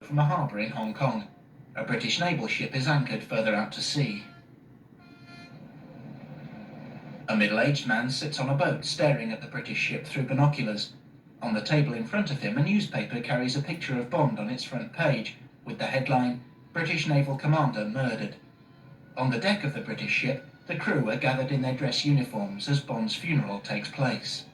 from a harbour in Hong Kong. A British naval ship is anchored further out to sea. A middle-aged man sits on a boat staring at the British ship through binoculars. On the table in front of him, a newspaper carries a picture of Bond on its front page, with the headline, "British Naval Commander Murdered." On the deck of the British ship, the crew are gathered in their dress uniforms as Bond's funeral takes place.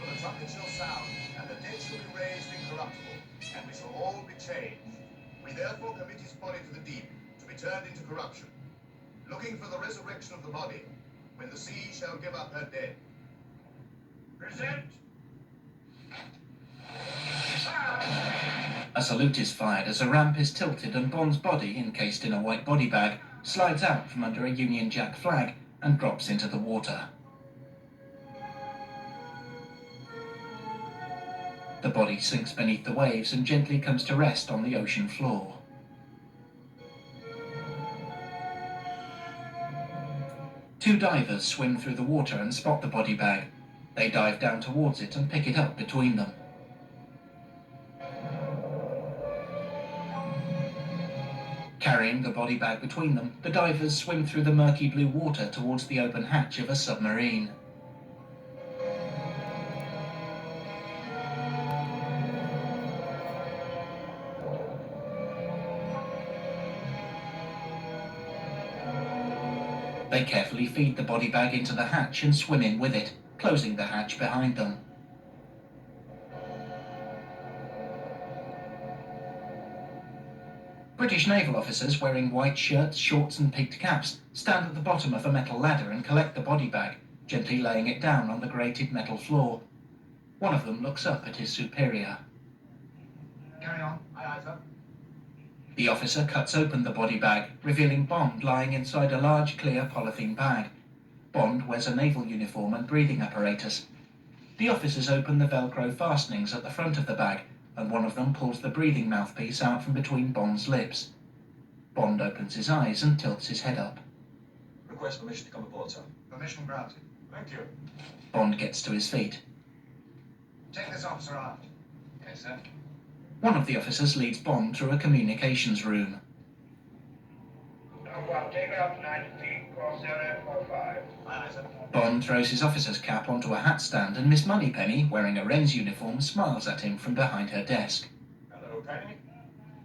The trumpet shall sound, and the dead shall be raised incorruptible, and we shall all be changed. We therefore commit his body to the deep, to be turned into corruption, looking for the resurrection of the body, when the sea shall give up her dead. Present! A salute is fired as a ramp is tilted and Bond's body, encased in a white body bag, slides out from under a Union Jack flag and drops into the water. The body sinks beneath the waves and gently comes to rest on the ocean floor. Two divers swim through the water and spot the body bag. They dive down towards it and pick it up between them. Carrying the body bag between them, the divers swim through the murky blue water towards the open hatch of a submarine. They carefully feed the body bag into the hatch and swim in with it, closing the hatch behind them. British naval officers wearing white shirts, shorts and peaked caps stand at the bottom of a metal ladder and collect the body bag, gently laying it down on the grated metal floor. One of them looks up at his superior. Carry on. Aye, sir. The officer cuts open the body bag, revealing Bond lying inside a large clear polythene bag. Bond wears a naval uniform and breathing apparatus. The officers open the Velcro fastenings at the front of the bag, and one of them pulls the breathing mouthpiece out from between Bond's lips. Bond opens his eyes and tilts his head up. Request permission to come aboard, sir. Permission granted. Thank you. Bond gets to his feet. Take this officer aft. Yes, sir. One of the officers leads Bond through a communications room. Take it up 90 feet, course 045. Aye, sir. Bond throws his officer's cap onto a hat stand and Miss Moneypenny, wearing a Wren's uniform, smiles at him from behind her desk. Hello, Penny.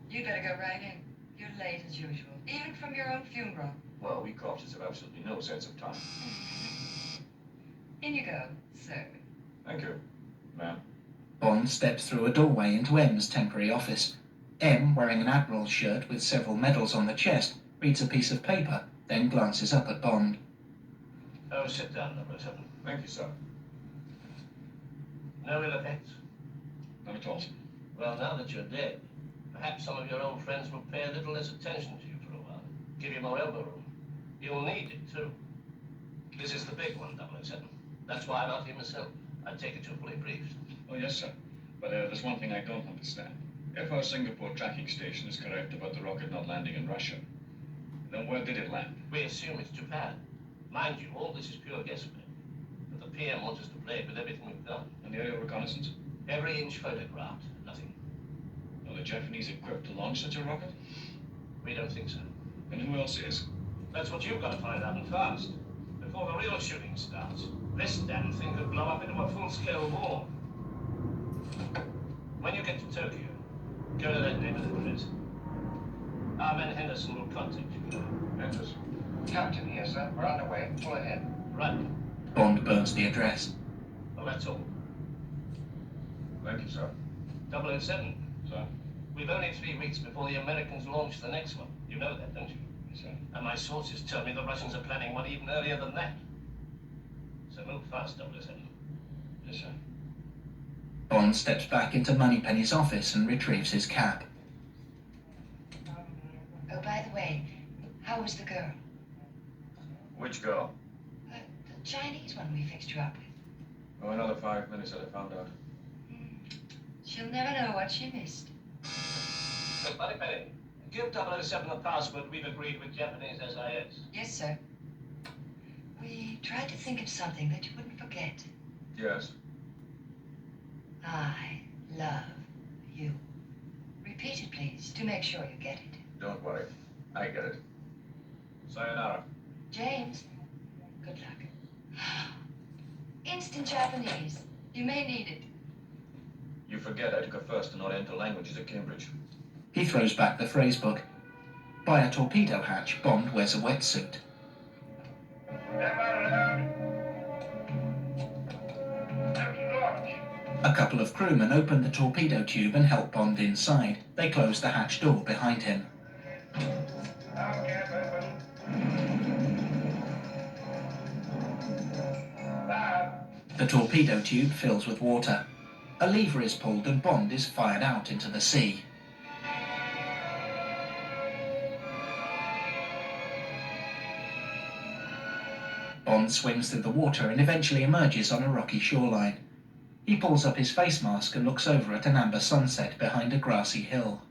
You better go right in. You're late as usual, even from your own funeral. Well, we corpses have absolutely no sense of time. In you go, sir. Thank you, ma'am. Bond steps through a doorway into M's temporary office. M, wearing an admiral's shirt with several medals on the chest, reads a piece of paper, then glances up at Bond. Oh, sit down, number 7. Thank you, sir. No ill effects? Not at all, sir. Well, now that you're dead, perhaps some of your old friends will pay a little less attention to you for a while. Give you more elbow room. You'll need it, too. This is the big one, 007. That's why I'm out here myself. I take it you're fully briefed. Oh, yes, sir. But there's one thing I don't understand. If our Singapore tracking station is correct about the rocket not landing in Russia, then where did it land? We assume it's Japan. Mind you, all this is pure guesswork. But the PM wants us to play with everything we've done. And the aerial reconnaissance? Every inch photographed, nothing. Are the Japanese equipped to launch such a rocket? We don't think so. And who else is? That's what you've got to find out, and fast. Before the real shooting starts. This damn thing could blow up into a full-scale war. When you get to Tokyo, go to that neighborhood address. Our man Henderson will contact you. Henderson. Captain here, sir. We're on the way. Pull ahead. Right. Bond burns the address. Well, that's all. Thank you, sir. 007. Sir? We've only 3 weeks before the Americans launch the next one. You know that, don't you? Yes, sir. And my sources tell me the Russians are planning one even earlier than that. So move fast, 007. Yes, sir. Bond steps back into Moneypenny's office and retrieves his cap. Oh, by the way, how was the girl? Which girl? The Chinese one we fixed you up with. Oh, another 5 minutes I'd have found out. She'll never know what she missed. But Moneypenny, give 007 the password we've agreed with Japanese SIS. Yes, sir. We tried to think of something that you wouldn't forget. Yes. I love you. Repeat it, please, to make sure you get it. Don't worry. I get it. Sayonara. James, good luck. Instant Japanese. You may need it. You forget I took a first in Oriental languages at Cambridge. He throws back the phrase book. By a torpedo hatch, Bond wears a wetsuit. A couple of crewmen open the torpedo tube and help Bond inside. They close the hatch door behind him. The torpedo tube fills with water. A lever is pulled and Bond is fired out into the sea. Bond swims through the water and eventually emerges on a rocky shoreline. He pulls up his face mask and looks over at an amber sunset behind a grassy hill.